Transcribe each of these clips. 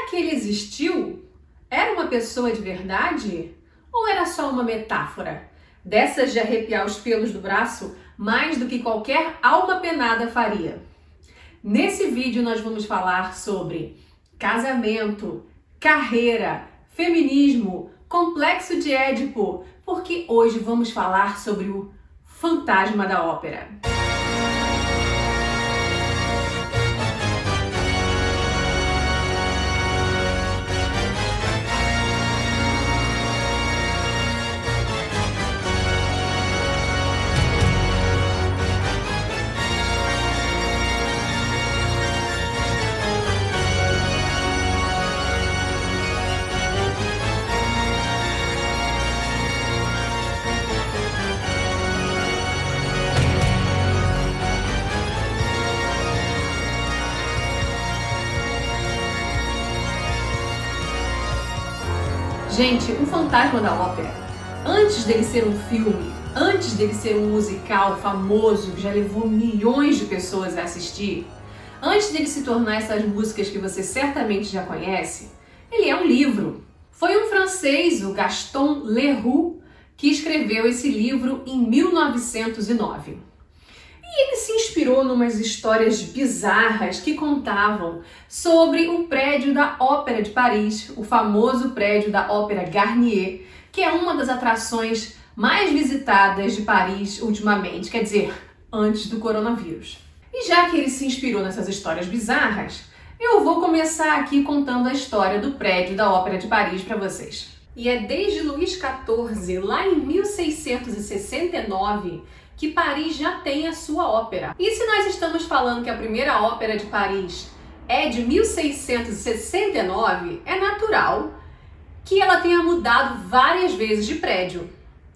que ele existiu? Era uma pessoa de verdade? Ou era só uma metáfora? Dessas de arrepiar os pelos do braço mais do que qualquer alma penada faria. Nesse vídeo nós vamos falar sobre casamento, carreira, feminismo, complexo de Édipo, porque hoje vamos falar sobre o fantasma da ópera. Gente, o Fantasma da Ópera, antes dele ser um filme, antes dele ser um musical famoso que já levou milhões de pessoas a assistir, antes dele se tornar essas músicas que você certamente já conhece, ele é um livro. Foi um francês, o Gaston Leroux, que escreveu esse livro em 1909. E ele se inspirou numas histórias bizarras que contavam sobre o prédio da Ópera de Paris, o famoso prédio da Ópera Garnier, que é uma das atrações mais visitadas de Paris ultimamente, quer dizer, antes do coronavírus. E já que ele se inspirou nessas histórias bizarras, eu vou começar aqui contando a história do prédio da Ópera de Paris para vocês. E é desde Luís XIV, lá em 1669, que Paris já tem a sua ópera. E se nós estamos falando que a primeira ópera de Paris é de 1669, é natural que ela tenha mudado várias vezes de prédio.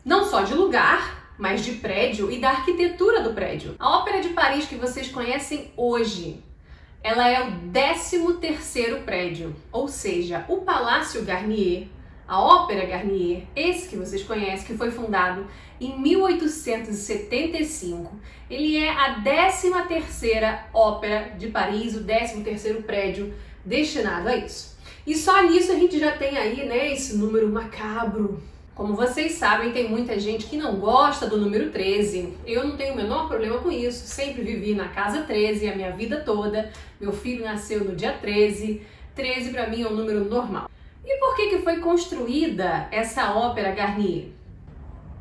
Não só de lugar, mas de prédio e da arquitetura do prédio. A Ópera de Paris que vocês conhecem hoje, ela é o 13º prédio, ou seja, o Palácio Garnier, a Ópera Garnier, esse que vocês conhecem, que foi fundado em 1875, ele é a 13ª ópera de Paris, o 13º prédio destinado a isso. E só nisso a gente já tem aí, né, esse número macabro. Como vocês sabem, tem muita gente que não gosta do número 13. Eu não tenho o menor problema com isso, sempre vivi na casa 13 a minha vida toda. Meu filho nasceu no dia 13, 13 para mim é um número normal. E por que foi construída essa Ópera Garnier?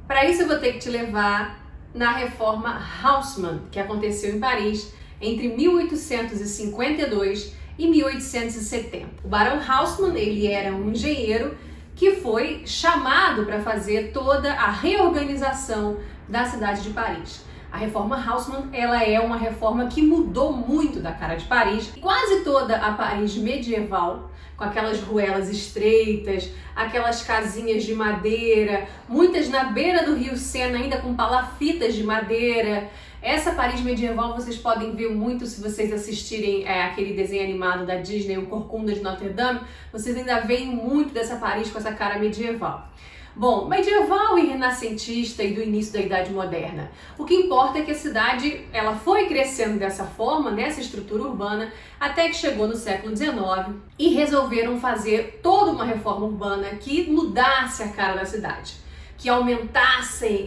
Para isso eu vou ter que te levar na Reforma Haussmann, que aconteceu em Paris entre 1852 e 1870. O Barão Haussmann, ele era um engenheiro que foi chamado para fazer toda a reorganização da cidade de Paris. A Reforma Haussmann, ela é uma reforma que mudou muito da cara de Paris. Quase toda a Paris medieval, com aquelas ruelas estreitas, aquelas casinhas de madeira, muitas na beira do rio Sena ainda com palafitas de madeira. Essa Paris medieval vocês podem ver muito se vocês assistirem aquele desenho animado da Disney, o Corcunda de Notre Dame, vocês ainda veem muito dessa Paris com essa cara medieval. Bom, medieval e renascentista e do início da Idade Moderna. O que importa é que a cidade ela foi crescendo dessa forma, nessa estrutura urbana, até que chegou no século XIX e resolveram fazer toda uma reforma urbana que mudasse a cara da cidade, que aumentassem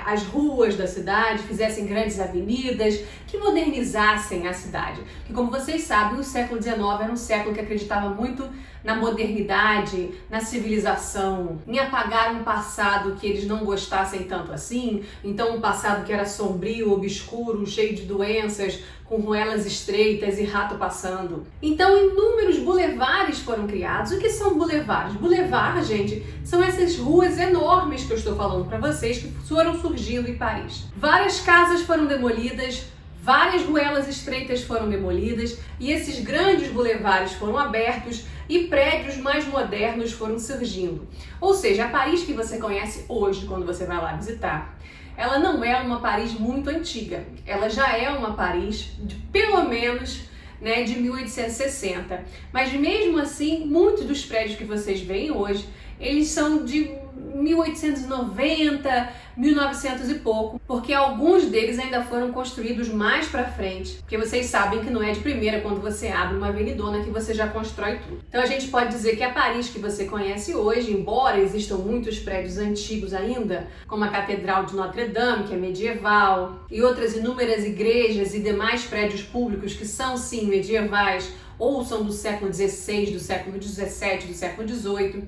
as ruas da cidade, fizessem grandes avenidas, que modernizassem a cidade. Porque como vocês sabem, o século XIX era um século que acreditava muito na modernidade, na civilização, em apagar um passado que eles não gostassem tanto assim, então um passado que era sombrio, obscuro, cheio de doenças, com ruelas estreitas e rato passando. Então inúmeros bulevares foram criados. O que são bulevares? Bulevar, gente, são essas ruas enormes que eu estou falando para vocês que foram surgindo em Paris. Várias casas foram demolidas, várias ruelas estreitas foram demolidas e esses grandes bulevares foram abertos e prédios mais modernos foram surgindo. Ou seja, a Paris que você conhece hoje, quando você vai lá visitar, ela não é uma Paris muito antiga. Ela já é uma Paris de pelo menos de 1860. Mas mesmo assim, muitos dos prédios que vocês veem hoje, eles são de 1890, 1900 e pouco, porque alguns deles ainda foram construídos mais pra frente, porque vocês sabem que não é de primeira quando você abre uma avenidona que você já constrói tudo. Então a gente pode dizer que a Paris que você conhece hoje, embora existam muitos prédios antigos ainda, como a Catedral de Notre-Dame, que é medieval, e outras inúmeras igrejas e demais prédios públicos que são sim medievais, ou são do século XVI, do século XVII, do século XVIII.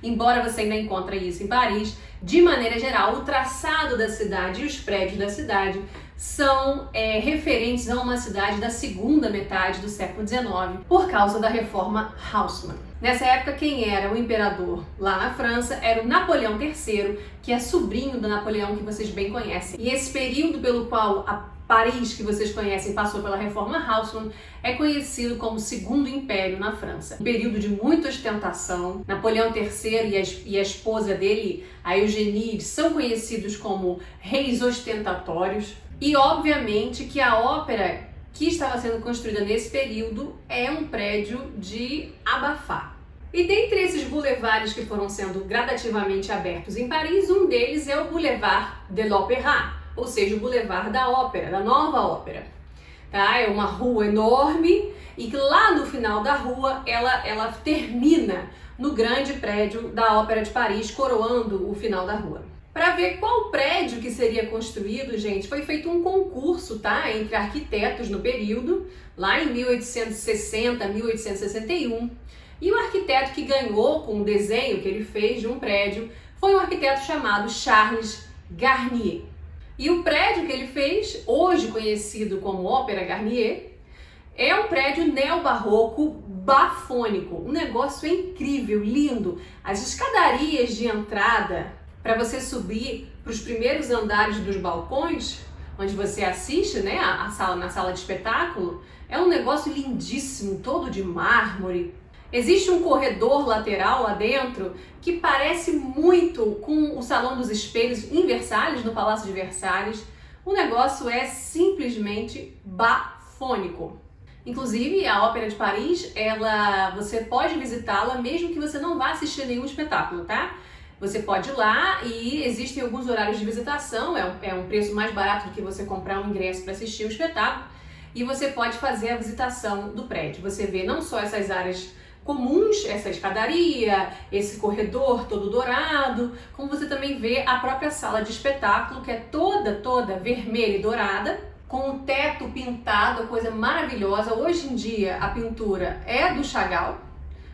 Embora você ainda encontre isso em Paris, de maneira geral, o traçado da cidade e os prédios da cidade são referentes a uma cidade da segunda metade do século XIX, por causa da reforma Haussmann. Nessa época, quem era o imperador lá na França era o Napoleão III, que é sobrinho do Napoleão que vocês bem conhecem. E esse período pelo qual a Paris, que vocês conhecem, passou pela reforma Haussmann, é conhecido como Segundo Império na França. Um período de muita ostentação. Napoleão III e a esposa dele, a Eugénie, são conhecidos como reis ostentatórios. E, obviamente, que a ópera que estava sendo construída nesse período é um prédio de abafar. E dentre esses boulevards que foram sendo gradativamente abertos em Paris, um deles é o Boulevard de l'Opéra, ou seja, o Boulevard da Ópera, da Nova Ópera. Tá? É uma rua enorme e que lá no final da rua ela termina no grande prédio da Ópera de Paris, coroando o final da rua. Para ver qual prédio que seria construído, gente, foi feito um concurso, tá, entre arquitetos no período, lá em 1860, 1861, e o arquiteto que ganhou com o desenho que ele fez de um prédio foi um arquiteto chamado Charles Garnier. E o prédio que ele fez, hoje conhecido como Ópera Garnier, é um prédio neobarroco bafônico, um negócio incrível, lindo. As escadarias de entrada para você subir para os primeiros andares dos balcões, onde você assiste, né, na sala de espetáculo, é um negócio lindíssimo, todo de mármore. Existe um corredor lateral lá dentro que parece muito com o Salão dos Espelhos em Versalhes, no Palácio de Versalhes. O negócio é simplesmente bafônico. Inclusive, a Ópera de Paris, você pode visitá-la mesmo que você não vá assistir nenhum espetáculo, tá? Você pode ir lá e existem alguns horários de visitação, é um preço mais barato do que você comprar um ingresso para assistir o espetáculo, e você pode fazer a visitação do prédio. Você vê não só essas áreas comuns, essa escadaria, esse corredor todo dourado, como você também vê a própria sala de espetáculo, que é toda vermelha e dourada, com o teto pintado, coisa maravilhosa. Hoje em dia a pintura é do Chagall,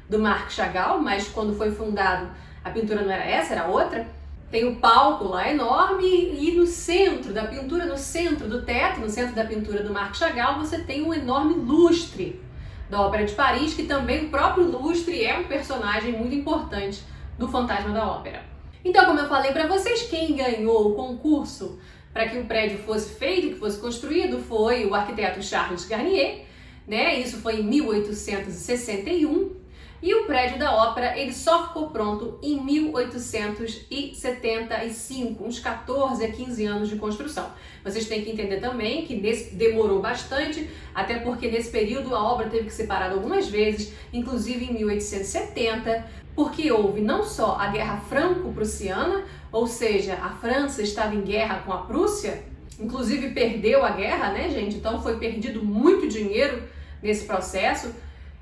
do Marc Chagall, mas quando foi fundado a pintura não era essa, era outra. Tem o palco lá enorme e no centro da pintura, no centro do teto, no centro da pintura do Marc Chagall, você tem um enorme lustre da Ópera de Paris, que também o próprio lustre é um personagem muito importante do Fantasma da Ópera. Então, como eu falei para vocês, quem ganhou o concurso para que o prédio fosse feito, que fosse construído, foi o arquiteto Charles Garnier, né? Isso foi em 1861. E o prédio da ópera, ele só ficou pronto em 1875, uns 14 a 15 anos de construção. Vocês têm que entender também que demorou bastante, até porque nesse período a obra teve que ser parada algumas vezes, inclusive em 1870, porque houve não só a Guerra Franco-Prussiana, ou seja, a França estava em guerra com a Prússia, inclusive perdeu a guerra, né, gente? Então foi perdido muito dinheiro nesse processo.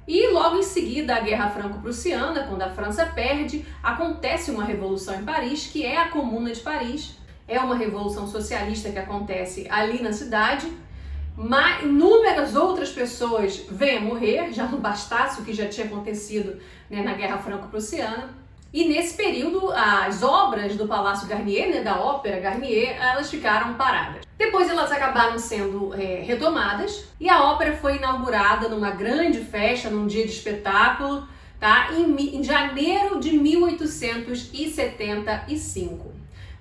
E logo em seguida a Guerra Franco-Prussiana, quando a França perde, acontece uma revolução em Paris, que é a Comuna de Paris. É uma revolução socialista que acontece ali na cidade, mas inúmeras outras pessoas vêm a morrer, já não bastasse o que já tinha acontecido, né, na Guerra Franco-Prussiana. E nesse período, as obras do Palácio Garnier, né, da Ópera Garnier, elas ficaram paradas. Depois elas acabaram sendo retomadas e a ópera foi inaugurada numa grande festa, num dia de espetáculo, tá, em janeiro de 1875.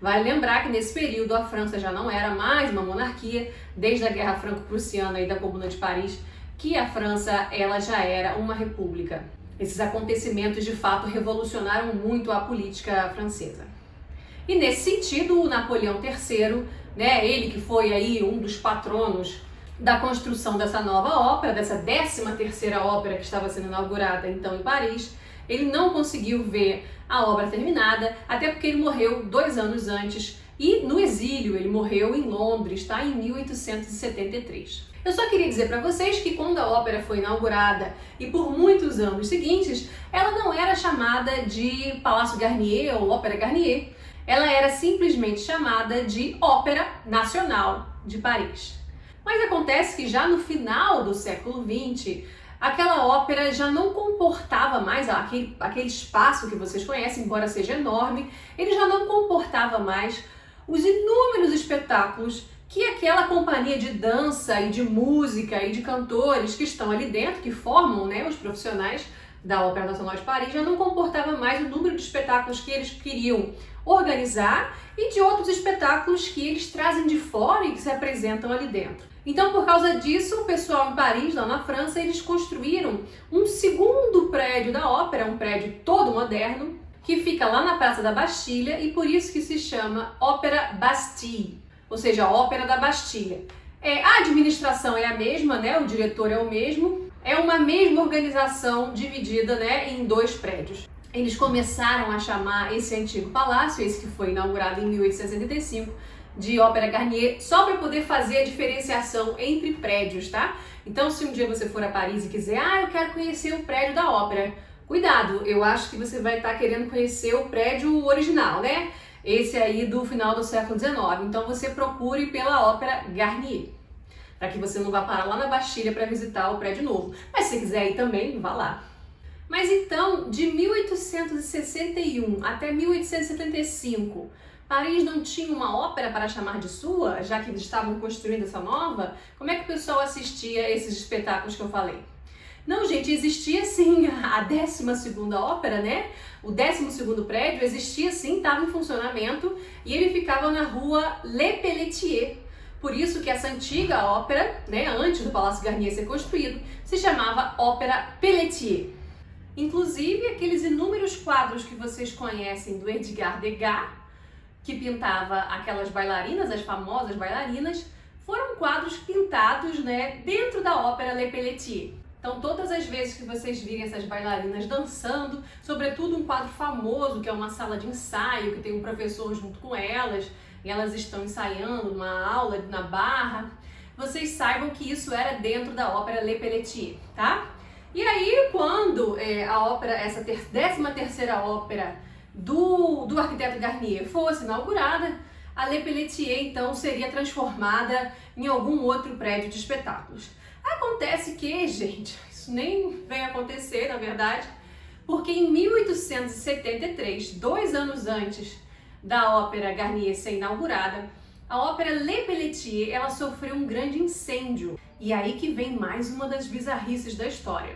Vale lembrar que nesse período a França já não era mais uma monarquia, desde a Guerra Franco-Prussiana e da Comuna de Paris, que a França ela já era uma república. Esses acontecimentos, de fato, revolucionaram muito a política francesa. E nesse sentido, o Napoleão III, né, ele que foi aí um dos patronos da construção dessa nova ópera, dessa 13ª ópera que estava sendo inaugurada então em Paris, Ele não conseguiu ver a obra terminada, até porque ele morreu 2 anos antes e no exílio. Ele morreu em Londres, tá? Em 1873. Eu só queria dizer para vocês que quando a ópera foi inaugurada e por muitos anos seguintes, ela não era chamada de Palácio Garnier ou Ópera Garnier. Ela era simplesmente chamada de Ópera Nacional de Paris. Mas acontece que já no final do século XX, aquela ópera já não comportava mais, aquele espaço que vocês conhecem, embora seja enorme, ele já não comportava mais os inúmeros espetáculos que aquela companhia de dança e de música e de cantores que estão ali dentro, que formam, né, os profissionais da Ópera Nacional de Paris, já não comportava mais o número de espetáculos que eles queriam organizar e de outros espetáculos que eles trazem de fora e que se apresentam ali dentro. Então, por causa disso, o pessoal em Paris, lá na França, eles construíram um segundo prédio da ópera, um prédio todo moderno, que fica lá na Praça da Bastilha e por isso que se chama Ópera Bastille, ou seja, a Ópera da Bastilha. A administração é a mesma, né? O diretor é o mesmo, é uma mesma organização dividida, né, em 2 prédios. Eles começaram a chamar esse antigo palácio, esse que foi inaugurado em 1865, de Ópera Garnier, só para poder fazer a diferenciação entre prédios, tá? Então, se um dia você for a Paris e quiser, eu quero conhecer o prédio da ópera, cuidado, eu acho que você vai estar querendo conhecer o prédio original, né? Esse aí do final do século XIX. Então você procure pela Ópera Garnier, para que você não vá parar lá na Bastilha para visitar o prédio novo. Mas se você quiser ir também, vá lá. Mas então, de 1861 até 1875, Paris não tinha uma ópera para chamar de sua, já que eles estavam construindo essa nova? Como é que o pessoal assistia a esses espetáculos que eu falei? Não, gente, existia sim a 12ª ópera, né? O 12º prédio existia sim, estava em funcionamento e ele ficava na rua Le Pelletier. Por isso que essa antiga ópera, né, antes do Palácio Garnier ser construído, se chamava Ópera Pelletier. Inclusive, aqueles inúmeros quadros que vocês conhecem do Edgar Degas, que pintava aquelas bailarinas, as famosas bailarinas, foram quadros pintados, né, dentro da Ópera Le Pelletier. Então, todas as vezes que vocês virem essas bailarinas dançando, sobretudo um quadro famoso, que é uma sala de ensaio, que tem um professor junto com elas, e elas estão ensaiando uma aula na Barra, vocês saibam que isso era dentro da Ópera Le Pelletier, tá? E aí, quando a ópera, essa 13ª ópera do arquiteto Garnier fosse inaugurada, a Le Pelletier, então, seria transformada em algum outro prédio de espetáculos. Acontece que, gente, isso nem vem acontecer, na verdade, porque em 1873, 2 anos antes da Ópera Garnier ser inaugurada, a Ópera Le Pelletier, ela sofreu um grande incêndio. E aí que vem mais uma das bizarrices da história.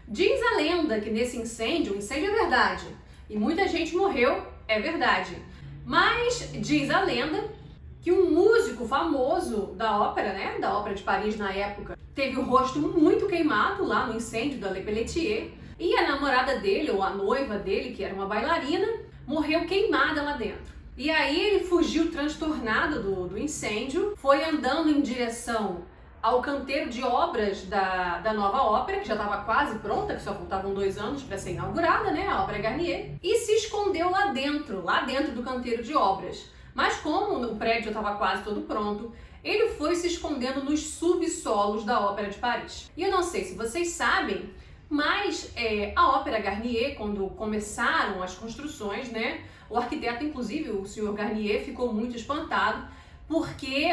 Diz a lenda que nesse incêndio, o incêndio é verdade, e muita gente morreu, é verdade. Mas diz a lenda que um músico famoso da ópera, né, da Ópera de Paris na época, teve o rosto muito queimado lá no incêndio da Le Pelletier, e a namorada dele, ou a noiva dele, que era uma bailarina, morreu queimada lá dentro. E aí ele fugiu transtornado do incêndio, foi andando em direção ao canteiro de obras da nova ópera, que já estava quase pronta, que só faltavam 2 anos para ser inaugurada, né, a Ópera Garnier, e se escondeu lá dentro do canteiro de obras. Mas como o prédio já estava quase todo pronto, ele foi se escondendo nos subsolos da Ópera de Paris. E eu não sei se vocês sabem, mas a Ópera Garnier, quando começaram as construções, né, o arquiteto, inclusive o senhor Garnier, ficou muito espantado, porque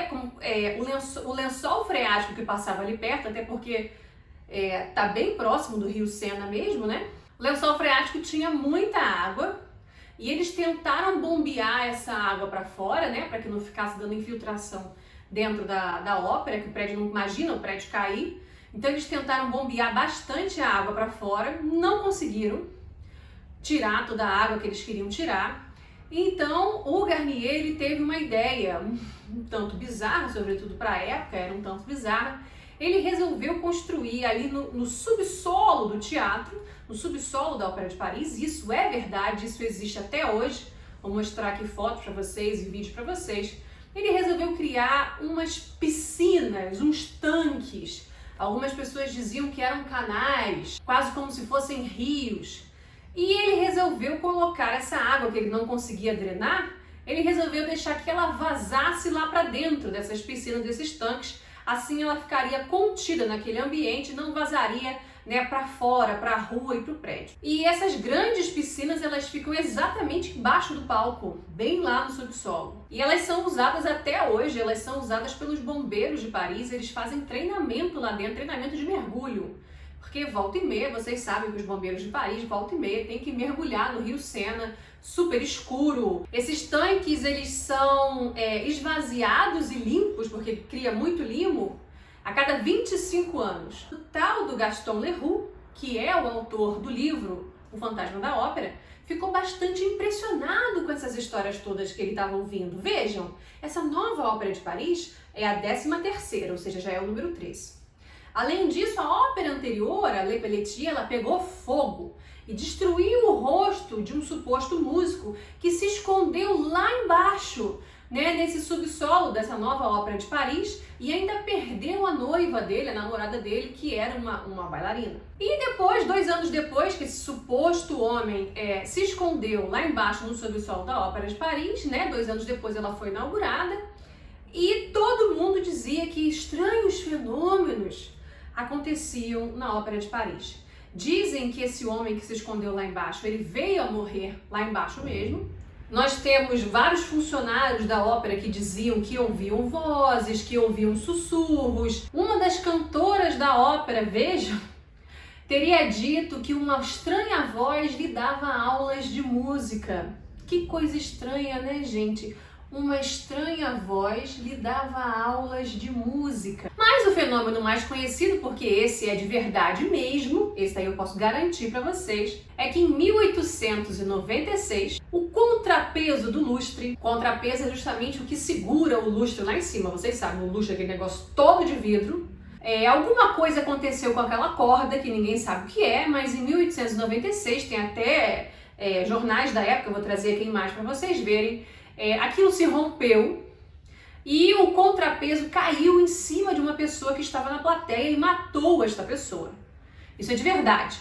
o lençol freático que passava ali perto, até porque tá bem próximo do rio Sena mesmo, né? O lençol freático tinha muita água e eles tentaram bombear essa água para fora, né? Para que não ficasse dando infiltração dentro da ópera, que o prédio não imagina o prédio cair. Então eles tentaram bombear bastante a água para fora, não conseguiram tirar toda a água que eles queriam tirar. Então o Garnier ele teve uma ideia um tanto bizarra, sobretudo para a época, era um tanto bizarra. Ele resolveu construir ali no subsolo do teatro, no subsolo da Ópera de Paris. Isso é verdade, isso existe até hoje. Vou mostrar aqui fotos para vocês e vídeos para vocês. Ele resolveu criar umas piscinas, uns tanques. Algumas pessoas diziam que eram canais, quase como se fossem rios. E ele resolveu colocar essa água que ele não conseguia drenar, ele resolveu deixar que ela vazasse lá para dentro dessas piscinas, desses tanques. Assim ela ficaria contida naquele ambiente, não vazaria, né, para fora, para a rua e para o prédio. E essas grandes piscinas, elas ficam exatamente embaixo do palco, bem lá no subsolo. E elas são usadas até hoje, elas são usadas pelos bombeiros de Paris, eles fazem treinamento lá dentro, treinamento de mergulho. Porque volta e meia, vocês sabem que os bombeiros de Paris, volta e meia, tem que mergulhar no Rio Sena, super escuro. Esses tanques, eles são esvaziados e limpos, porque cria muito limo, a cada 25 anos. O tal do Gaston Leroux, que é o autor do livro O Fantasma da Ópera, ficou bastante impressionado com essas histórias todas que ele estava ouvindo. Vejam, essa nova ópera de Paris é a 13ª, ou seja, já é o número 13. Além disso, a ópera anterior, a Le Pelletier, ela pegou fogo e destruiu o rosto de um suposto músico que se escondeu lá embaixo, né, nesse subsolo dessa nova ópera de Paris, e ainda perdeu a noiva dele, a namorada dele, que era uma bailarina. E depois, 2 anos depois que esse suposto homem se escondeu lá embaixo no subsolo da ópera de Paris, né, 2 anos depois ela foi inaugurada, e todo mundo dizia que estranhos fenômenos aconteciam na ópera de Paris. Dizem que esse homem que se escondeu lá embaixo, ele veio a morrer lá embaixo mesmo. Nós temos vários funcionários da ópera que diziam que ouviam vozes, que ouviam sussurros. Uma das cantoras da ópera, vejam, teria dito que uma estranha voz lhe dava aulas de música. Que coisa estranha, né, gente? Uma estranha voz lhe dava aulas de música. Mas o fenômeno mais conhecido, porque esse é de verdade mesmo, esse daí eu posso garantir para vocês, é que em 1896, o contrapeso do lustre, contrapeso é justamente o que segura o lustre lá em cima, vocês sabem, o lustre é aquele negócio todo de vidro. Alguma coisa aconteceu com aquela corda, que ninguém sabe o que é, mas em 1896, tem até jornais da época, eu vou trazer aqui a imagem para vocês verem, aquilo se rompeu e o contrapeso caiu em cima de uma pessoa que estava na plateia e matou esta pessoa. Isso é de verdade.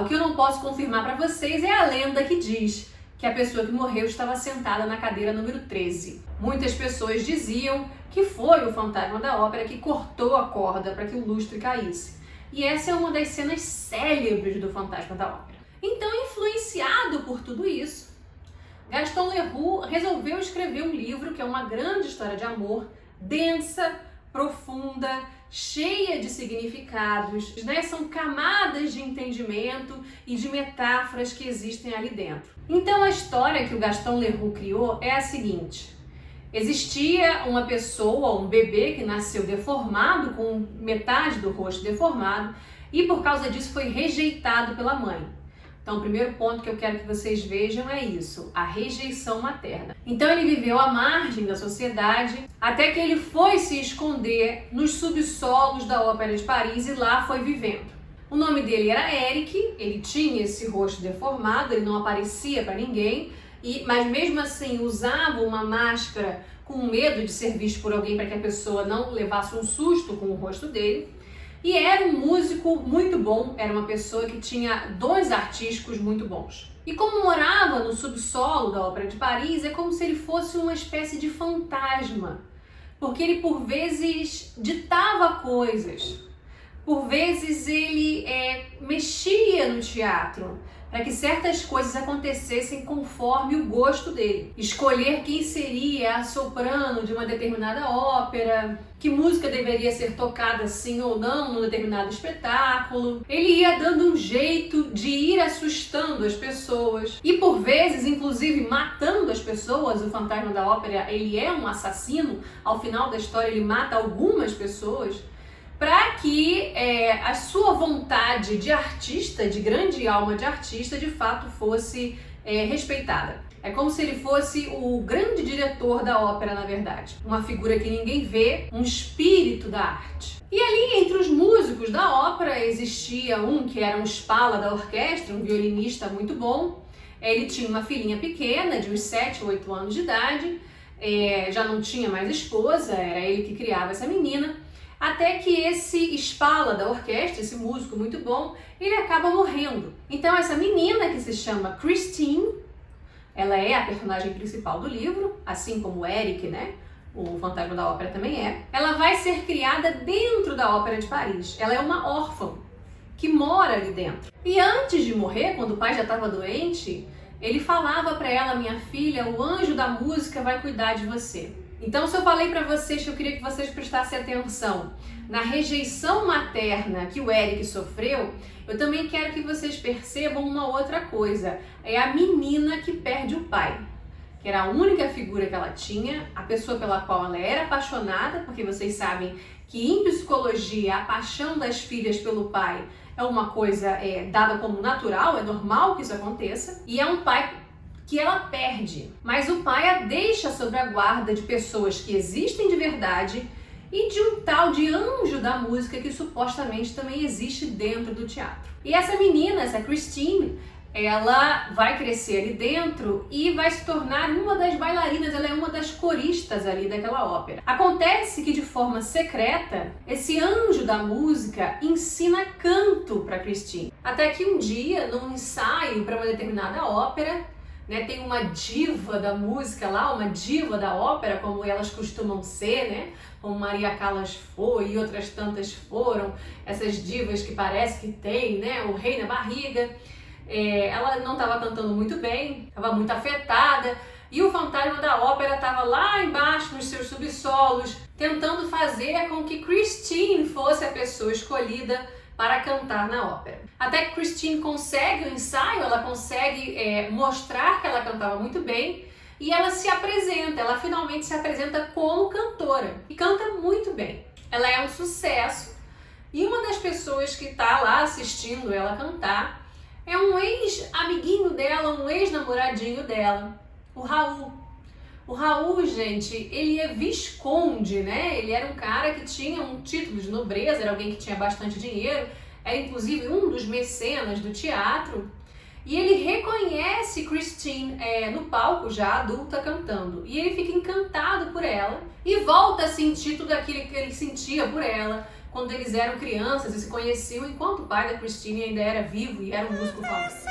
O que eu não posso confirmar para vocês é a lenda que diz que a pessoa que morreu estava sentada na cadeira número 13. Muitas pessoas diziam que foi o fantasma da ópera que cortou a corda para que o lustre caísse. E essa é uma das cenas célebres do Fantasma da Ópera. Então, influenciado por tudo isso, Gaston Leroux resolveu escrever um livro que é uma grande história de amor, densa, profunda, cheia de significados, né? São camadas de entendimento e de metáforas que existem ali dentro. Então a história que o Gaston Leroux criou é a seguinte: existia uma pessoa, um bebê que nasceu deformado, com metade do rosto deformado, e por causa disso foi rejeitado pela mãe. Então, o primeiro ponto que eu quero que vocês vejam é isso, a rejeição materna. Então, ele viveu à margem da sociedade, até que ele foi se esconder nos subsolos da Ópera de Paris e lá foi vivendo. O nome dele era Eric, ele tinha esse rosto deformado, ele não aparecia para ninguém, mas mesmo assim usava uma máscara com medo de ser visto por alguém para que a pessoa não levasse um susto com o rosto dele. E era um músico muito bom, era uma pessoa que tinha dons artísticos muito bons. E como morava no subsolo da Ópera de Paris, é como se ele fosse uma espécie de fantasma, porque ele por vezes ditava coisas, por vezes ele mexia no teatro para que certas coisas acontecessem conforme o gosto dele. Escolher quem seria a soprano de uma determinada ópera, que música deveria ser tocada sim ou não num determinado espetáculo. Ele ia dando um jeito de ir assustando as pessoas e por vezes, inclusive, matando as pessoas. O fantasma da ópera, ele é um assassino. Ao final da história, ele mata algumas pessoas, para que a sua vontade de artista, de grande alma de artista, de fato fosse respeitada. É como se ele fosse o grande diretor da ópera, na verdade. Uma figura que ninguém vê, um espírito da arte. E ali, entre os músicos da ópera, existia um que era um Spalla da orquestra, um violinista muito bom. Ele tinha uma filhinha pequena, de uns 7 ou 8 anos de idade, já não tinha mais esposa, era ele que criava essa menina. Até que esse espala da orquestra, esse músico muito bom, ele acaba morrendo. Então essa menina que se chama Christine, ela é a personagem principal do livro, assim como o Eric, né? O Fantasma da Ópera também é. Ela vai ser criada dentro da Ópera de Paris. Ela é uma órfã que mora ali dentro. E antes de morrer, quando o pai já estava doente, ele falava para ela: minha filha, o anjo da música vai cuidar de você. Então, se eu falei para vocês que eu queria que vocês prestassem atenção na rejeição materna que o Eric sofreu, eu também quero que vocês percebam uma outra coisa. É a menina que perde o pai, que era a única figura que ela tinha, a pessoa pela qual ela era apaixonada, porque vocês sabem que em psicologia a paixão das filhas pelo pai é uma coisa dada como natural, é normal que isso aconteça, e é um pai que ela perde, mas o pai a deixa sob a guarda de pessoas que existem de verdade e de um tal de anjo da música que supostamente também existe dentro do teatro. E essa menina, essa Christine, ela vai crescer ali dentro e vai se tornar uma das bailarinas, ela é uma das coristas ali daquela ópera. Acontece que de forma secreta, esse anjo da música ensina canto para Christine. Até que um dia, num ensaio para uma determinada ópera, né, tem uma diva da música lá, uma diva da ópera, como elas costumam ser, né? Como Maria Callas foi e outras tantas foram, essas divas que parece que tem, né? O rei na barriga. Ela não estava cantando muito bem, estava muito afetada, e o fantasma da ópera estava lá embaixo nos seus subsolos, tentando fazer com que Christine fosse a pessoa escolhida para cantar na ópera. Até que Christine consegue o ensaio, ela consegue mostrar que ela cantava muito bem, e ela se apresenta, ela finalmente se apresenta como cantora, e canta muito bem. Ela é um sucesso, e uma das pessoas que está lá assistindo ela cantar é um ex-amiguinho dela, um ex-namoradinho dela, o Raul. O Raul, gente, ele é visconde, né? Ele era um cara que tinha um título de nobreza, era alguém que tinha bastante dinheiro, era inclusive um dos mecenas do teatro, e ele reconhece Christine no palco já adulta cantando, e ele fica encantado por ela e volta a sentir tudo aquilo que ele sentia por ela quando eles eram crianças e se conheciam enquanto o pai da Christine ainda era vivo e era um músico famoso.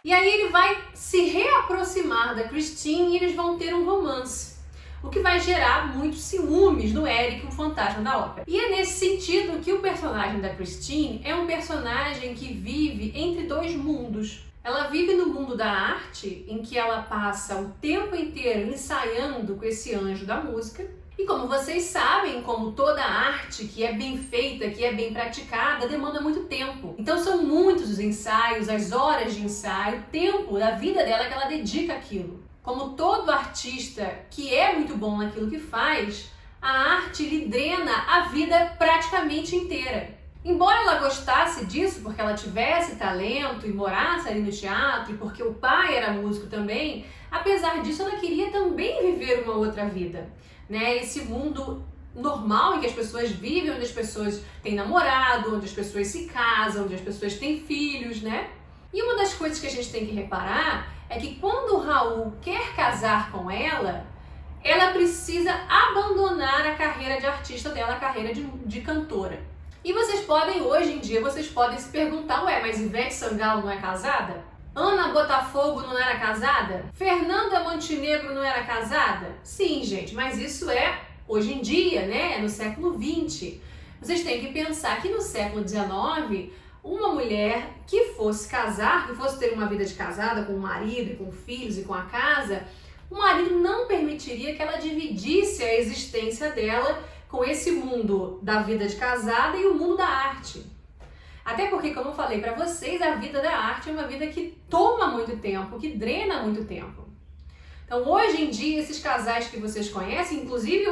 E aí ele vai se reaproximar da Christine e eles vão ter um romance, o que vai gerar muitos ciúmes no Eric, o fantasma da ópera. E é nesse sentido que o personagem da Christine é um personagem que vive entre dois mundos. Ela vive no mundo da arte, em que ela passa o tempo inteiro ensaiando com esse anjo da música. E como vocês sabem, como toda arte que é bem feita, que é bem praticada, demanda muito tempo. Então são muitos os ensaios, as horas de ensaio, o tempo da vida dela que ela dedica àquilo. Como todo artista que é muito bom naquilo que faz, a arte lhe drena a vida praticamente inteira. Embora ela gostasse disso, porque ela tivesse talento e morasse ali no teatro, e porque o pai era músico também, apesar disso ela queria também viver uma outra vida, né? Esse mundo normal em que as pessoas vivem, onde as pessoas têm namorado, onde as pessoas se casam, onde as pessoas têm filhos, né? E uma das coisas que a gente tem que reparar é que quando o Raul quer casar com ela precisa abandonar a carreira de artista dela, a carreira de cantora. E vocês podem, hoje em dia, vocês podem se perguntar, ué, mas Ivete Sangalo não é casada? Ana Botafogo não era casada? Fernanda Montenegro não era casada? Sim, gente, mas isso é hoje em dia, né? É no século XX. Vocês têm que pensar que no século XIX, uma mulher que fosse casar, que fosse ter uma vida de casada com o marido, e com filhos e com a casa, o marido não permitiria que ela dividisse a existência dela com esse mundo da vida de casada e o mundo da arte. Até porque, como eu falei para vocês, a vida da arte é uma vida que toma muito tempo, que drena muito tempo. Então, hoje em dia, esses casais que vocês conhecem, inclusive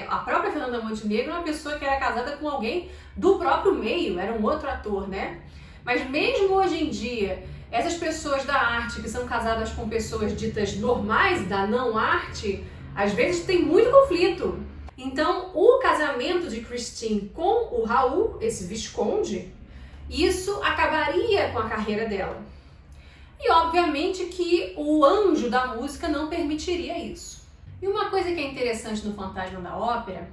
a própria Fernanda Montenegro é uma pessoa que era casada com alguém do próprio meio, era um outro ator, né? Mas mesmo hoje em dia, essas pessoas da arte que são casadas com pessoas ditas normais, da não arte, às vezes tem muito conflito. Então, o casamento de Christine com o Raul, esse visconde, isso acabaria com a carreira dela. E obviamente que o anjo da música não permitiria isso. E uma coisa que é interessante no Fantasma da Ópera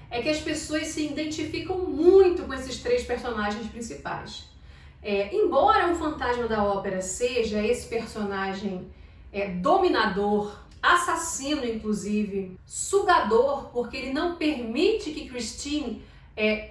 é que as pessoas se identificam muito com esses três personagens principais. Embora o Fantasma da Ópera seja esse personagem dominador, assassino inclusive, sugador, porque ele não permite que Christine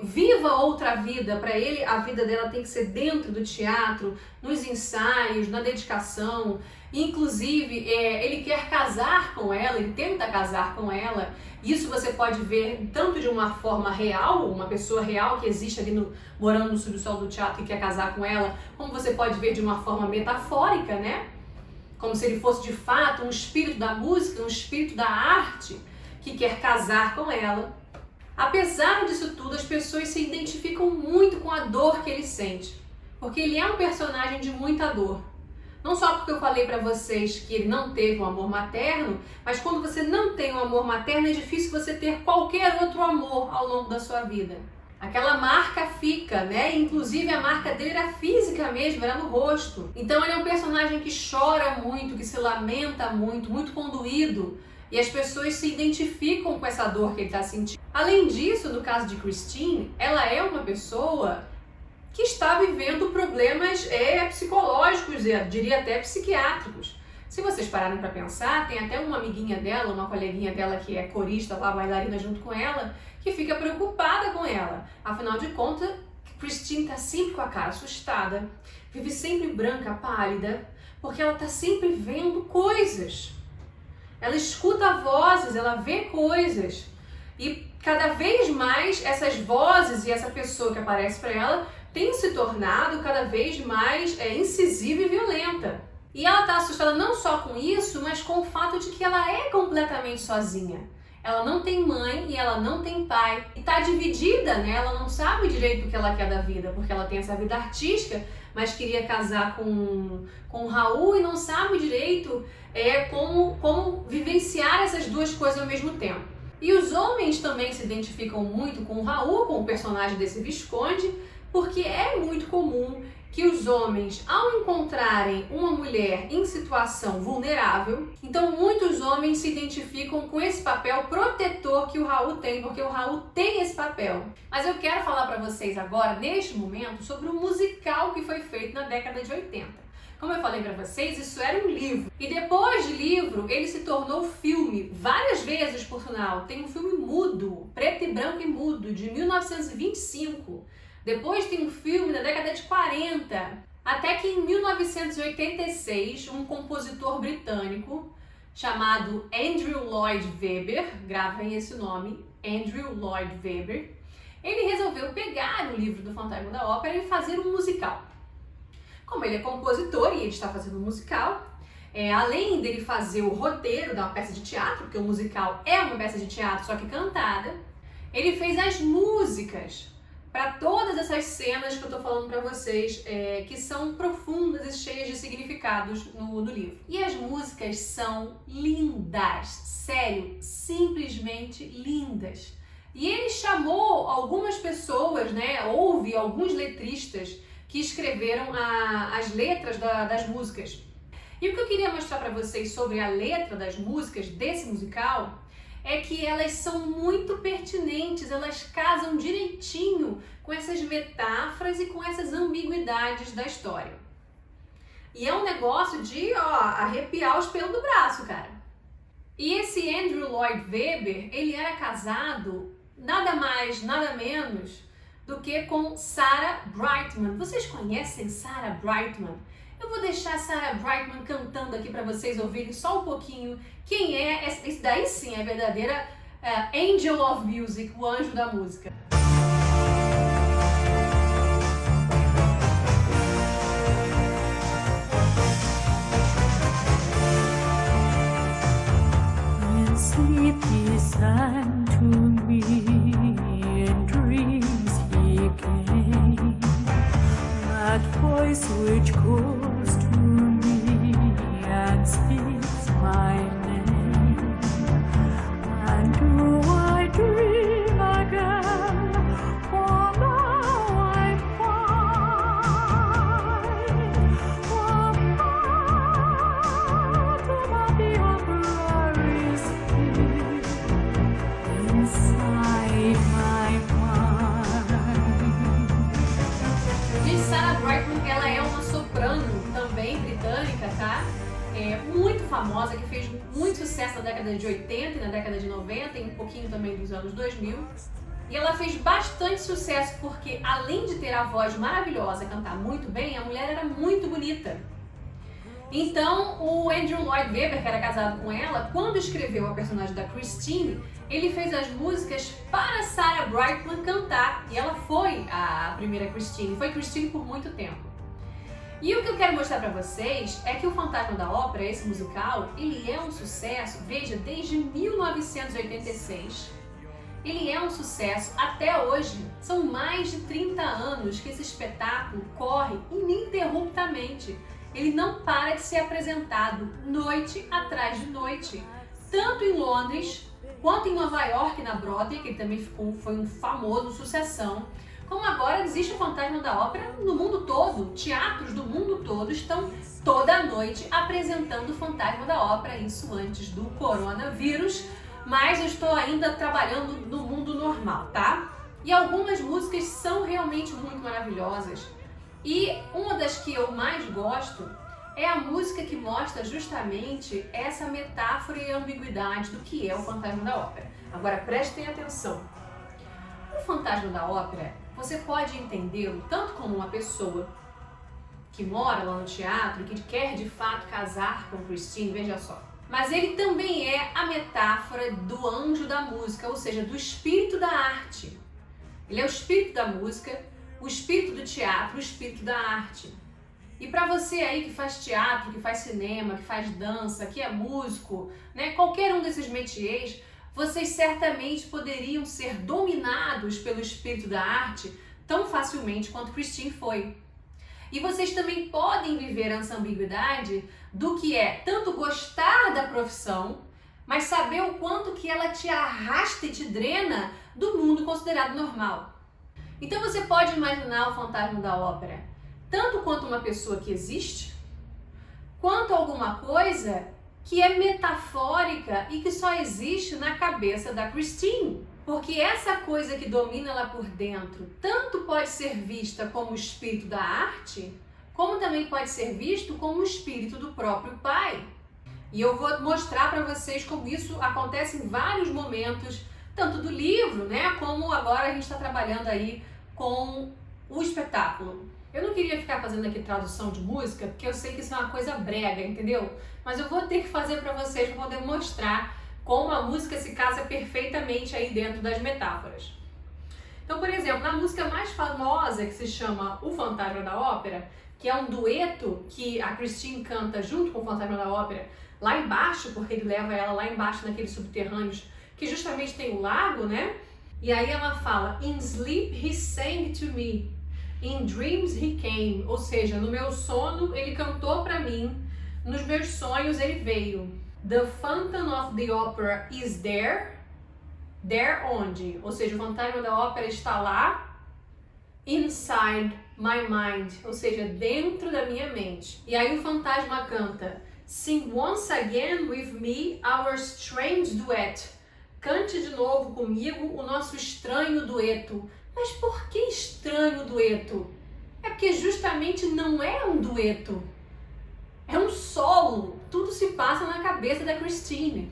viva outra vida. Para ele, a vida dela tem que ser dentro do teatro, nos ensaios, na dedicação. Inclusive, ele quer casar com ela, ele tenta casar com ela. Isso você pode ver tanto de uma forma real, uma pessoa real que existe ali morando no subsolo do teatro e quer casar com ela, como você pode ver de uma forma metafórica, né? Como se ele fosse de fato um espírito da música, um espírito da arte que quer casar com ela. Apesar disso tudo, as pessoas se identificam muito com a dor que ele sente, porque ele é um personagem de muita dor. Não só porque eu falei para vocês que ele não teve um amor materno, mas quando você não tem um amor materno, é difícil você ter qualquer outro amor ao longo da sua vida. Aquela marca fica, né? Inclusive a marca dele era física mesmo, era no rosto. Então ele é um personagem que chora muito, que se lamenta muito, muito condoído. E as pessoas se identificam com essa dor que ele está sentindo. Além disso, no caso de Christine, ela é uma pessoa que está vivendo problemas psicológicos, eu diria até psiquiátricos. Se vocês pararem para pensar, tem até uma amiguinha dela, uma coleguinha dela que é corista lá, bailarina junto com ela, que fica preocupada com ela. Afinal de contas, Christine está sempre com a cara assustada, vive sempre branca, pálida, porque ela está sempre vendo coisas. Ela escuta vozes, ela vê coisas. E cada vez mais essas vozes e essa pessoa que aparece para ela tem se tornado cada vez mais incisiva e violenta. E ela está assustada não só com isso, mas com o fato de que ela é completamente sozinha. Ela não tem mãe e ela não tem pai. E está dividida, né? Ela não sabe direito o que ela quer da vida, porque ela tem essa vida artística, mas queria casar com o Raul e não sabe direito como vivenciar essas duas coisas ao mesmo tempo. E os homens também se identificam muito com o Raul, com o personagem desse visconde, porque é muito comum que os homens, ao encontrarem uma mulher em situação vulnerável, então muitos homens se identificam com esse papel protetor que o Raul tem, porque o Raul tem esse papel. Mas eu quero falar para vocês agora, neste momento, sobre o musical que foi feito na década de 80. Como eu falei para vocês, isso era um livro. E depois de livro, ele se tornou filme, várias vezes por sinal. Tem um filme mudo, preto e branco e mudo, de 1925. Depois tem um filme da década de 40. Até que em 1986, um compositor britânico chamado Andrew Lloyd Webber, gravem esse nome, Andrew Lloyd Webber, ele resolveu pegar o livro do Fantasma da Ópera e fazer um musical. Como ele é compositor e ele está fazendo um musical, além dele fazer o roteiro da peça de teatro, porque o musical é uma peça de teatro, só que cantada, ele fez as músicas para todas essas cenas que eu tô falando para vocês, que são profundas e cheias de significados no livro. E as músicas são lindas, sério, simplesmente lindas. E ele chamou algumas pessoas, né, houve alguns letristas que escreveram as letras das músicas. E o que eu queria mostrar para vocês sobre a letra das músicas desse musical é que elas são muito pertinentes, elas casam direitinho com essas metáforas e com essas ambiguidades da história. E é um negócio de arrepiar os pelos do braço, cara. E esse Andrew Lloyd Webber, ele era casado nada mais, nada menos do que com Sarah Brightman. Vocês conhecem Sarah Brightman? Eu vou deixar a Sarah Brightman cantando aqui para vocês ouvirem só um pouquinho quem é. Esse daí sim é a verdadeira Angel of Music, o anjo da música. sleep he sang to me, in dreams he came. That voice which calls to me and speaks my name. And do I dream again? For now I find the phantom of the opera is here inside my mind. De Sarah Brightman, ela é uma soprano também britânica, tá? Muito famosa, que fez muito sucesso na década de 80 e na década de 90 e um pouquinho também dos anos 2000. E ela fez bastante sucesso porque, além de ter a voz maravilhosa, cantar muito bem, a mulher era muito bonita. Então, o Andrew Lloyd Webber, que era casado com ela, quando escreveu a personagem da Christine, ele fez as músicas para Sarah Brightman cantar. E ela foi a primeira Christine, foi Christine por muito tempo. E o que eu quero mostrar para vocês é que o Fantasma da Ópera, esse musical, ele é um sucesso, veja, desde 1986. Ele é um sucesso até hoje. São mais de 30 anos que esse espetáculo corre ininterruptamente. Ele não para de ser apresentado noite atrás de noite, tanto em Londres quanto em Nova York, na Broadway, que ele também foi um famoso sucessão. Como agora existe o Fantasma da Ópera no mundo todo, teatros do mundo todo estão toda noite apresentando o Fantasma da Ópera, isso antes do coronavírus, mas eu estou ainda trabalhando no mundo normal, tá? E algumas músicas são realmente muito maravilhosas. E uma das que eu mais gosto é a música que mostra justamente essa metáfora e ambiguidade do que é o Fantasma da Ópera. Agora prestem atenção. O Fantasma da Ópera, você pode entendê-lo tanto como uma pessoa que mora lá no teatro e que quer de fato casar com Christine, veja só. Mas ele também é a metáfora do anjo da música, ou seja, do espírito da arte. Ele é o espírito da música, o espírito do teatro, o espírito da arte. E para você aí que faz teatro, que faz cinema, que faz dança, que é músico, né, qualquer um desses métiers, vocês certamente poderiam ser dominados pelo espírito da arte tão facilmente quanto Christine foi. E vocês também podem viver essa ambiguidade do que é tanto gostar da profissão, mas saber o quanto que ela te arrasta e te drena do mundo considerado normal. Então você pode imaginar o Fantasma da Ópera tanto quanto uma pessoa que existe, quanto alguma coisa que é metafórica e que só existe na cabeça da Christine. Porque essa coisa que domina ela por dentro tanto pode ser vista como o espírito da arte, como também pode ser visto como o espírito do próprio pai. E eu vou mostrar para vocês como isso acontece em vários momentos, tanto do livro, né, como agora a gente está trabalhando aí com o espetáculo. Eu não queria ficar fazendo aqui tradução de música, porque eu sei que isso é uma coisa brega, entendeu? Mas eu vou ter que fazer para vocês para poder mostrar como a música se casa perfeitamente aí dentro das metáforas. Então, por exemplo, na música mais famosa, que se chama O Fantasma da Ópera, que é um dueto que a Christine canta junto com o Fantasma da Ópera, lá embaixo, porque ele leva ela lá embaixo naqueles subterrâneos, que justamente tem o lago, né? E aí ela fala, In sleep he sang to me, in dreams he came, ou seja, no meu sono ele cantou para mim, nos meus sonhos ele veio. The Phantom of the Opera is there. There onde? Ou seja, o fantasma da ópera está lá. Inside my mind, ou seja, dentro da minha mente. E aí o fantasma canta, Sing once again with me our strange duet. Cante de novo comigo o nosso estranho dueto. Mas por que estranho dueto? É porque justamente não é um dueto. É um solo. Tudo se passa na cabeça da Christine.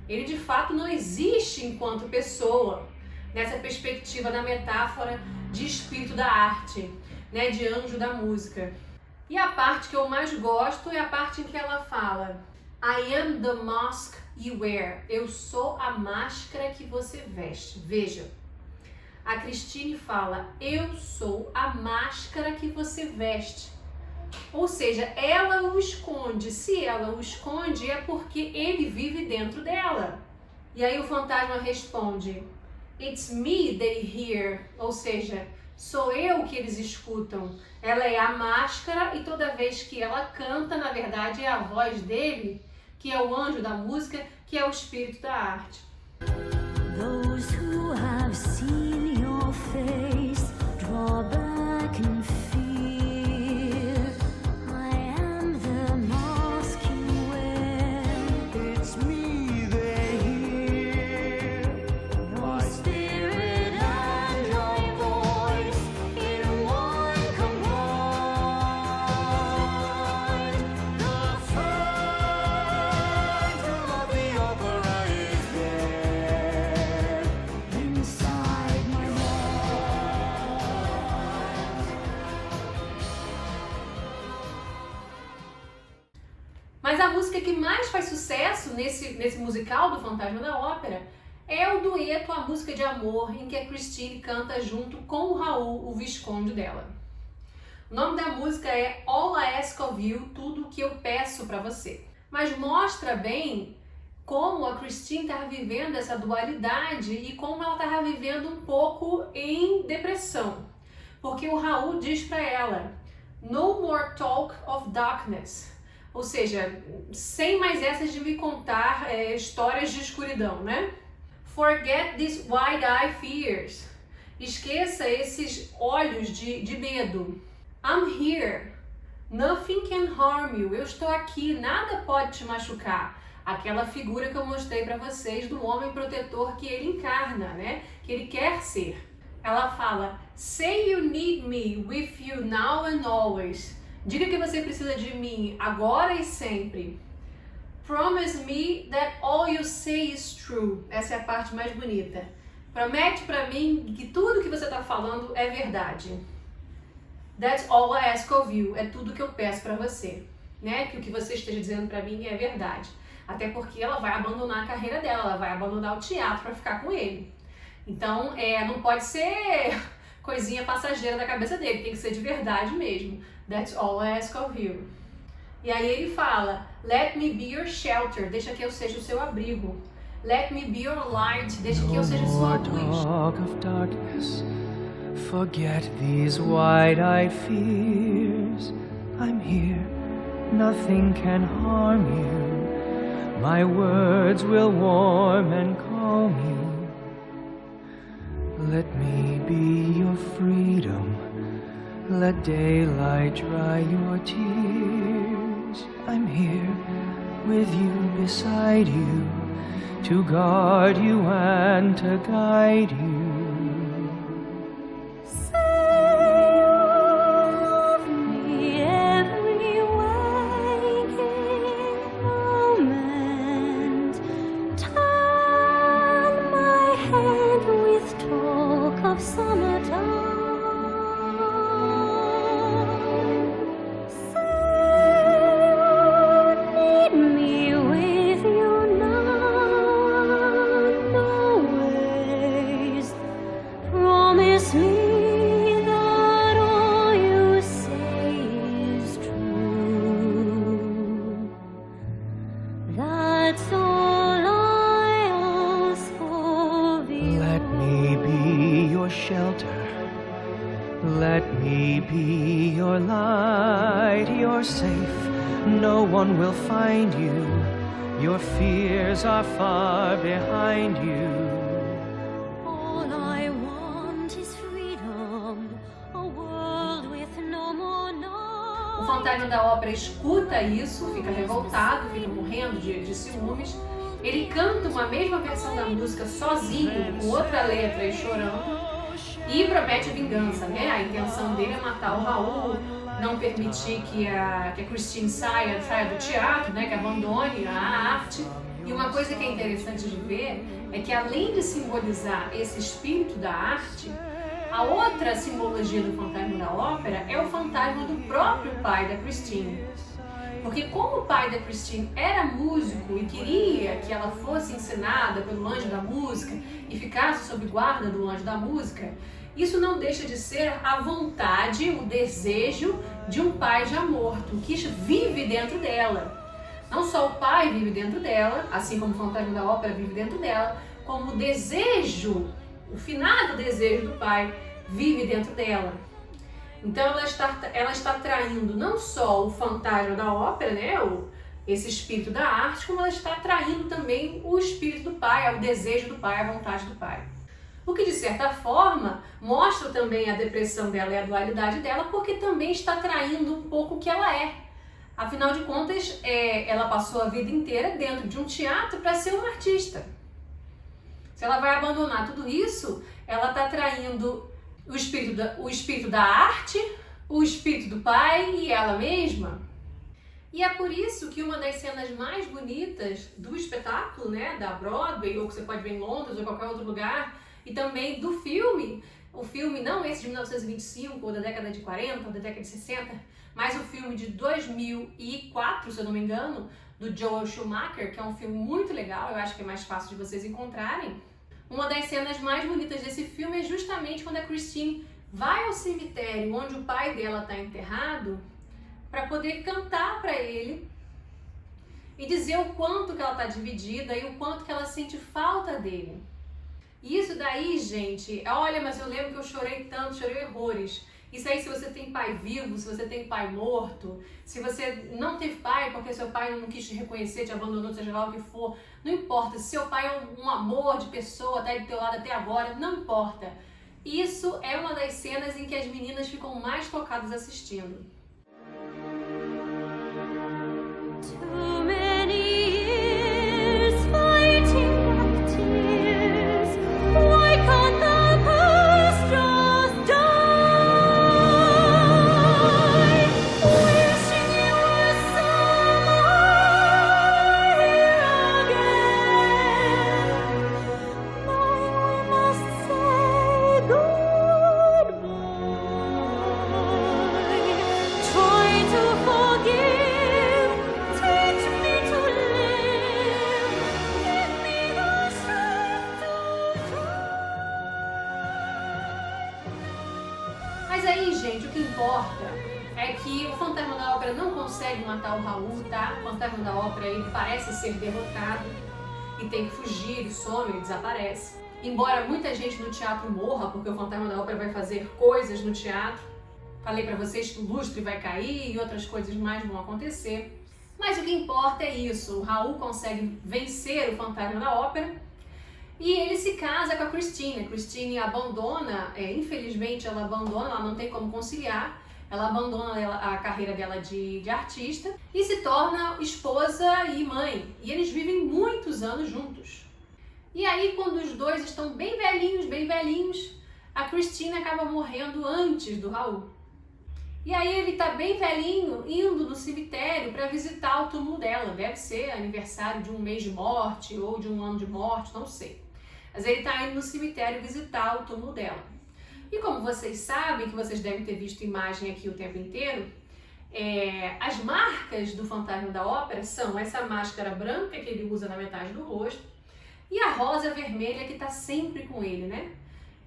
Ele de fato não existe enquanto pessoa, nessa perspectiva da metáfora de espírito da arte, né, de anjo da música. E a parte que eu mais gosto é a parte em que ela fala I am the mask you wear. Eu sou a máscara que você veste. Veja, a Christine fala, eu sou a máscara que você veste. Ou seja, ela o esconde. Se ela o esconde, é porque ele vive dentro dela. E aí o fantasma responde: It's me they hear, ou seja, sou eu que eles escutam. Ela é a máscara e toda vez que ela canta, na verdade é a voz dele, que é o anjo da música, que é o espírito da arte. Those who have seen your face draw back in fear. I am the mask you wear. It's me they hear. My spirit and my voice in one combined. The phantom of the opera is there inside my heart. Mas a música que mais faz sucesso nesse musical do Fantasma da Ópera é o dueto, a música de amor, em que a Christine canta junto com o Raul, o Visconde dela. O nome da música é All I Ask of You, Tudo o que eu peço para você. Mas mostra bem como a Christine estava vivendo essa dualidade e como ela estava vivendo um pouco em depressão. Porque o Raul diz para ela: No more talk of darkness. Ou seja, sem mais essas de me contar histórias de escuridão, né? Forget these wide-eyed fears. Esqueça esses olhos de medo. I'm here. Nothing can harm you. Eu estou aqui, nada pode te machucar. Aquela figura que eu mostrei para vocês do homem protetor que ele encarna, né? Que ele quer ser. Ela fala: Say you need me with you now and always. Diga que você precisa de mim agora e sempre. Promise me that all you say is true. Essa é a parte mais bonita. Promete para mim que tudo que você está falando é verdade. That's all I ask of you. É tudo que eu peço para você, né? Que o que você esteja dizendo para mim é verdade. Até porque ela vai abandonar a carreira dela, ela vai abandonar o teatro para ficar com ele. Então, não pode ser coisinha passageira da cabeça dele, tem que ser de verdade mesmo. That's all I ask of you. E aí ele fala: Let me be your shelter, deixa que eu seja o seu abrigo. Let me be your light, deixa que eu seja sua luz. Talk of darkness, forget these wide-eyed fears. I'm here, nothing can harm you. My words will warm and calm you. Let me be your freedom. Let daylight dry your tears. I'm here with you, beside you, to guard you and to guide you. Say you love me every waking moment. Turn my head with talk of summertime. Let me be your light, you're safe, no one will find you. Your fears are far behind you. All I want is freedom, a world with no more O noise. fantasma da ópera escuta isso, fica revoltado, fica morrendo de ciúmes. Ele canta uma mesma versão da música sozinho, com outra letra e chorando. E promete vingança, né? A intenção dele é matar o Raul, não permitir que a Christine saia do teatro, né? Que abandone a arte. E uma coisa que é interessante de ver é que, além de simbolizar esse espírito da arte, a outra simbologia do fantasma da ópera é o fantasma do próprio pai da Christine. Porque como o pai da Christine era músico e queria que ela fosse ensinada pelo anjo da música e ficasse sob guarda do anjo da música, isso não deixa de ser a vontade, o desejo de um pai já morto, que vive dentro dela. Não só o pai vive dentro dela, assim como o fantasma da ópera vive dentro dela, como o desejo, o finado desejo do pai vive dentro dela. Então ela está traindo não só o fantasma da ópera, né, esse espírito da arte, como ela está traindo também o espírito do pai, o desejo do pai, a vontade do pai. O que de certa forma mostra também a depressão dela e a dualidade dela, porque também está traindo um pouco o que ela é. Afinal de contas, ela passou a vida inteira dentro de um teatro para ser uma artista. Se ela vai abandonar tudo isso, ela está traindo o espírito da arte, o espírito do pai e ela mesma. E é por isso que uma das cenas mais bonitas do espetáculo, né, da Broadway, ou que você pode ver em Londres ou qualquer outro lugar, e também do filme, o filme não esse de 1925 ou da década de 40 ou da década de 60, mas o filme de 2004, se eu não me engano, do Joel Schumacher, que é um filme muito legal, eu acho que é mais fácil de vocês encontrarem. Uma das cenas mais bonitas desse filme é justamente quando a Christine vai ao cemitério onde o pai dela está enterrado para poder cantar para ele e dizer o quanto que ela está dividida e o quanto que ela sente falta dele. E isso daí, gente, olha, mas eu lembro que eu chorei tanto, chorei horrores. Isso aí, se você tem pai vivo, se você tem pai morto, se você não teve pai porque seu pai não quis te reconhecer, te abandonou, seja lá o que for, não importa. Se seu pai é um amor de pessoa, tá aí do teu lado até agora, não importa. Isso é uma das cenas em que as meninas ficam mais tocadas assistindo. Too many years fighting back tears. Why can't the past just die? Wishing you were somewhere here again. Now we must say goodbye. Try to forgive. Teach me to live. Give me the strength to try. Mas aí, gente, o que importa é que o fantasma da ópera não consegue matar o Raul, tá? O fantasma da ópera, ele parece ser derrotado e tem que fugir, ele some, ele desaparece. Embora muita gente no teatro morra, porque o fantasma da ópera vai fazer coisas no teatro. Falei pra vocês que o lustre vai cair e outras coisas mais vão acontecer. Mas o que importa é isso, o Raul consegue vencer o fantasma da ópera e ele se casa com a Christine. A Christine abandona, infelizmente ela abandona, ela não tem como conciliar, ela abandona a carreira dela de artista e se torna esposa e mãe. E eles vivem muitos anos juntos. E aí, quando os dois estão bem velhinhos, a Christine acaba morrendo antes do Raul. E aí ele tá bem velhinho, indo no cemitério para visitar o túmulo dela. Deve ser aniversário de um mês de morte ou de um ano de morte, não sei. Mas ele tá indo no cemitério visitar o túmulo dela. E como vocês sabem, que vocês devem ter visto imagem aqui o tempo inteiro, as marcas do fantasma da ópera são essa máscara branca que ele usa na metade do rosto e a rosa vermelha que tá sempre com ele, né?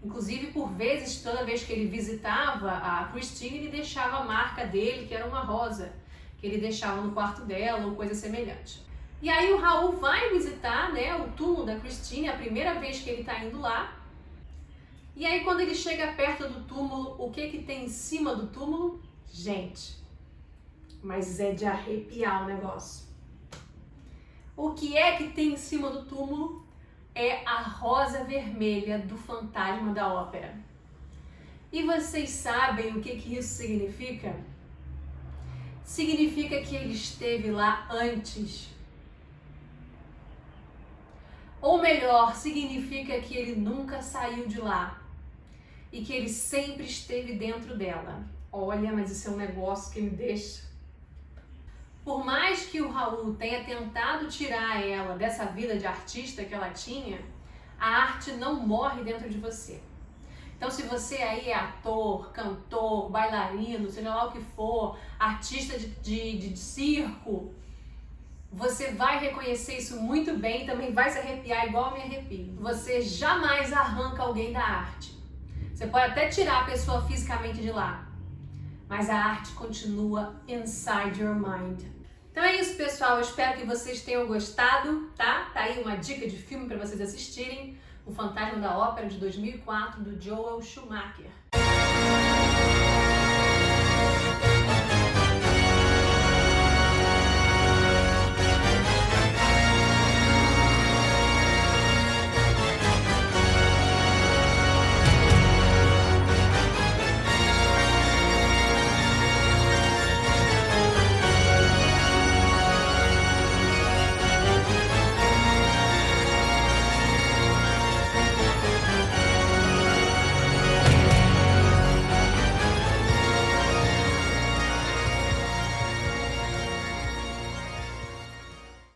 Inclusive, por vezes, toda vez que ele visitava a Christine, ele deixava a marca dele, que era uma rosa, que ele deixava no quarto dela ou coisa semelhante. E aí o Raul vai visitar, né, o túmulo da Christine, a primeira vez que ele está indo lá. E aí quando ele chega perto do túmulo, o que tem em cima do túmulo? Gente, mas é de arrepiar o negócio. O que é que tem em cima do túmulo? É a rosa vermelha do fantasma da ópera. E vocês sabem o que isso significa? Significa que ele esteve lá antes. Ou melhor, significa que ele nunca saiu de lá e que ele sempre esteve dentro dela. Olha, mas isso é um negócio que me deixa... Por mais que o Raul tenha tentado tirar ela dessa vida de artista que ela tinha, a arte não morre dentro de você. Então, se você aí é ator, cantor, bailarino, seja lá o que for, artista de circo, você vai reconhecer isso muito bem e também vai se arrepiar igual eu me arrepio. Você jamais arranca alguém da arte. Você pode até tirar a pessoa fisicamente de lá, mas a arte continua inside your mind. Então é isso, pessoal. Eu espero que vocês tenham gostado, tá? Tá aí uma dica de filme para vocês assistirem. O Fantasma da Ópera de 2004, do Joel Schumacher.